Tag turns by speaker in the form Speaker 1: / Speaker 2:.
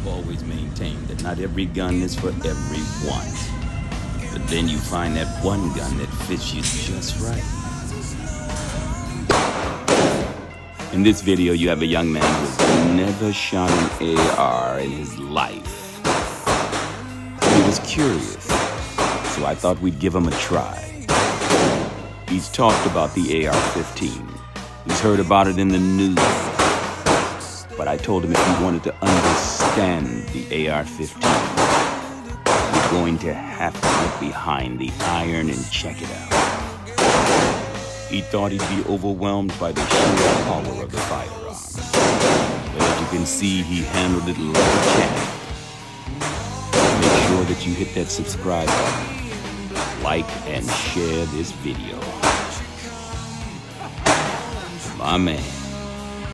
Speaker 1: I've always maintained that not every gun is for everyone. But then you find that one gun that fits you just right. In this video, you have a young man who has never shot an AR in his life. He was curious, so I thought we'd give him a try. He's talked about the AR-15. He's heard about it in the news. But I told him if he wanted to understand the AR-15, he's going to have to get behind the iron and check it out. He thought he'd be overwhelmed by the sheer power of the firearm. But as you can see, he handled it like a champ. Make sure that you hit that subscribe button, like and share this video. My man.